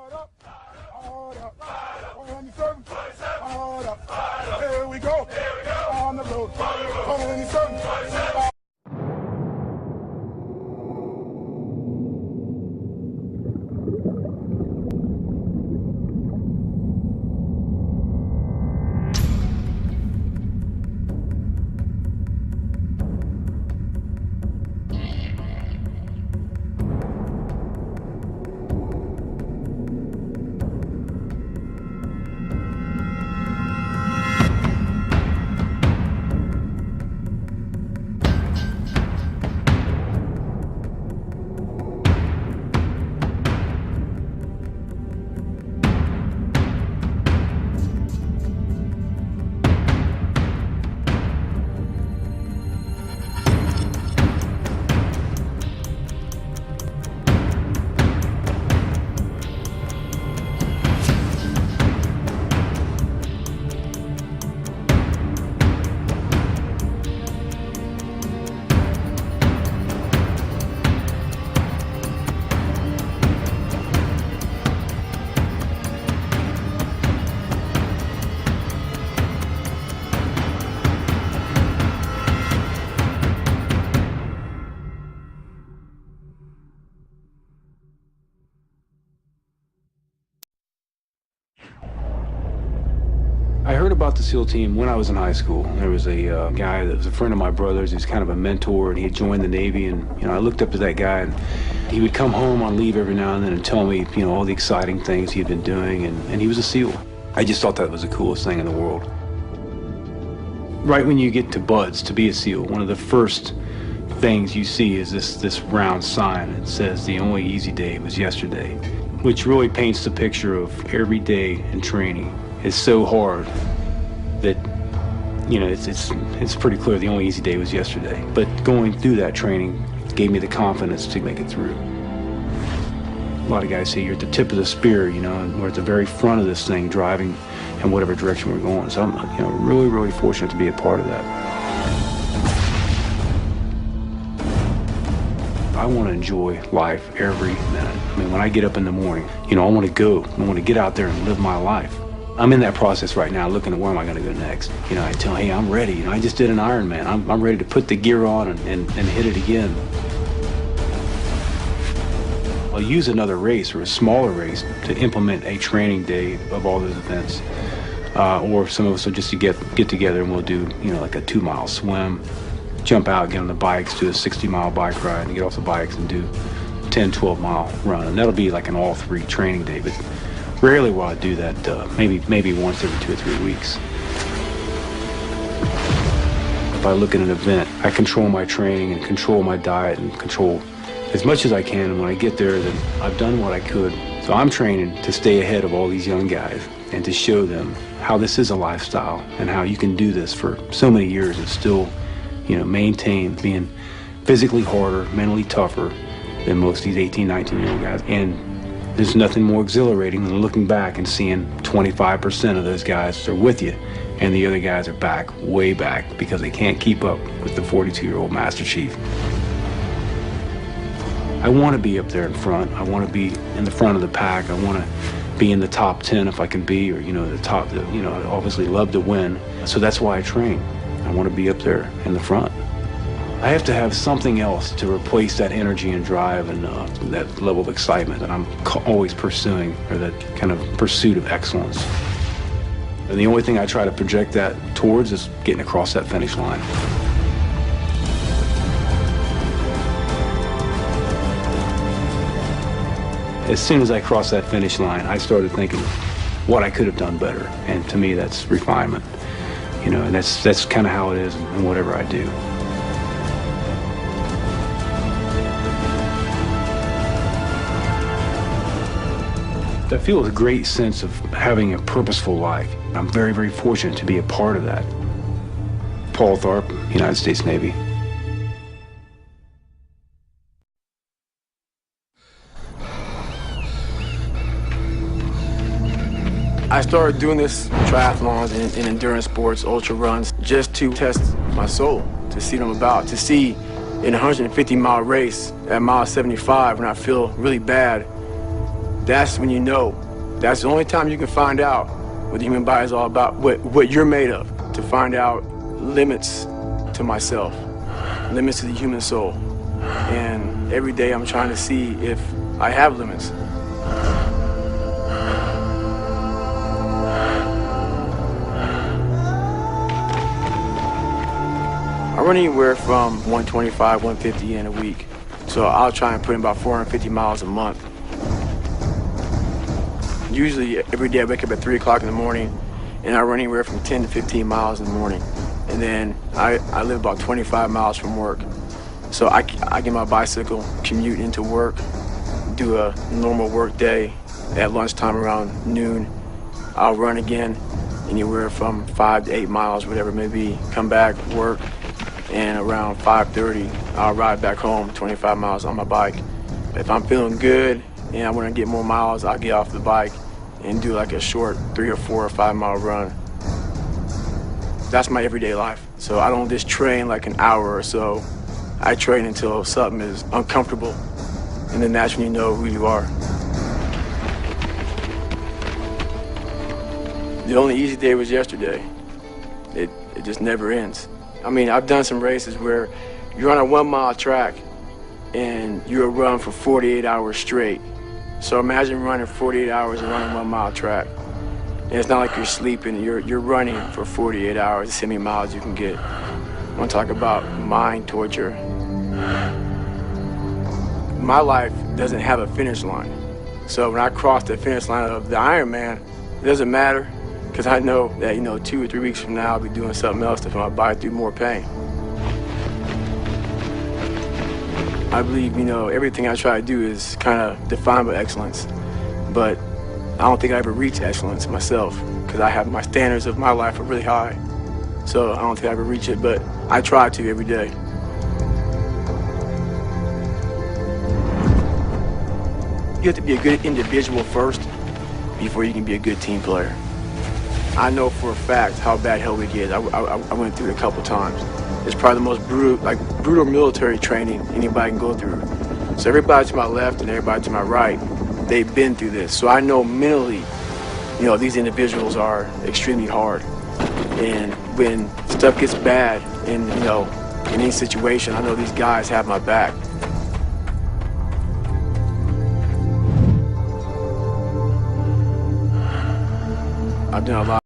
Here we go. On the road. 127. I heard about the SEAL team when I was in high school. There was a guy that was a friend of my brother's. He was kind of a mentor, and he had joined the Navy, and I looked up to that guy, and he would come home on leave every now and then and tell me, all the exciting things he had been doing, and he was a SEAL. I just thought that was the coolest thing in the world. Right when you get to BUD/S to be a SEAL, one of the first things you see is this round sign that says the only easy day was yesterday, which really paints the picture of every day in training is so hard that it's pretty clear the only easy day was yesterday. But going through that training gave me the confidence to make it through. A lot of guys say you're at the tip of the spear, and we're at the very front of this thing, driving in whatever direction we're going. So I'm really, really fortunate to be a part of that. I want to enjoy life every minute. When I get up in the morning, I want to go. I want to get out there and live my life. I'm in that process right now, looking at where am I going to go next. I tell, hey, I'm ready. I just did an Ironman. I'm ready to put the gear on and hit it again. I'll use another race or a smaller race to implement a training day of all those events. Or some of us will just get together and we'll do, like a 2-mile swim, jump out, get on the bikes, do a 60-mile bike ride, and get off the bikes and do 10, 12-mile run. And that'll be like an all-three training day. But rarely will I do that, maybe once every 2 or 3 weeks. If I look at an event, I control my training and control my diet and control as much as I can. And when I get there, then I've done what I could. So I'm training to stay ahead of all these young guys and to show them how this is a lifestyle and how you can do this for so many years and still, maintain being physically harder, mentally tougher than most of these 18, 19-year-old guys. And there's nothing more exhilarating than looking back and seeing 25% of those guys are with you and the other guys are back, way back, because they can't keep up with the 42-year-old Master Chief. I want to be up there in front. I want to be in the front of the pack. I want to be in the top 10 if I can be, or, the top, I obviously love to win. So that's why I train. I want to be up there in the front. I have to have something else to replace that energy and drive and that level of excitement that I'm always pursuing, or that kind of pursuit of excellence. And the only thing I try to project that towards is getting across that finish line. As soon as I crossed that finish line, I started thinking what I could have done better. And to me, that's refinement. And that's kind of how it is in whatever I do. I feel a great sense of having a purposeful life. I'm very, very fortunate to be a part of that. Paul Tharp, United States Navy. I started doing this triathlons and endurance sports, ultra runs, just to test my soul, to see what I'm about, to see in a 150-mile race at mile 75 when I feel really bad, That's when you know. That's the only time you can find out what the human body is all about, what you're made of, to find out limits to myself, limits to the human soul. And every day I'm trying to see if I have limits. I run anywhere from 125, 150 in a week. So I'll try and put in about 450 miles a month. Usually every day I wake up at 3 o'clock in the morning and I run anywhere from 10 to 15 miles in the morning. And then I live about 25 miles from work. So I get my bicycle, commute into work, do a normal work day. At lunchtime around noon, I'll run again, anywhere from 5 to 8 miles, whatever it may be. Come back, work, and around 5:30, I'll ride back home 25 miles on my bike. If I'm feeling good and I want to get more miles, I'll get off the bike and do like a short 3 or 4 or 5 mile run. That's my everyday life. So I don't just train like an hour or so. I train until something is uncomfortable, and then that's when you know who you are. The only easy day was yesterday. It just never ends. I mean, I've done some races where you're on a 1 mile track and you'll run for 48 hours straight. So imagine running 48 hours and running 1 mile track. And it's not like you're sleeping, you're running for 48 hours, see how many miles you can get. I want to talk about mind torture. My life doesn't have a finish line. So when I cross the finish line of the Ironman, it doesn't matter, because I know that, 2 or 3 weeks from now I'll be doing something else to put my body through more pain. I believe, everything I try to do is kind of defined by excellence, but I don't think I ever reach excellence myself, because I have my standards of my life are really high. So I don't think I ever reach it, but I try to every day. You have to be a good individual first before you can be a good team player. I know for a fact how bad Hell Week is. I went through it a couple times. It's probably the most brutal military training anybody can go through. So everybody to my left and everybody to my right, they've been through this. So I know mentally, these individuals are extremely hard. And when stuff gets bad in any situation, I know these guys have my back. I've done a lot.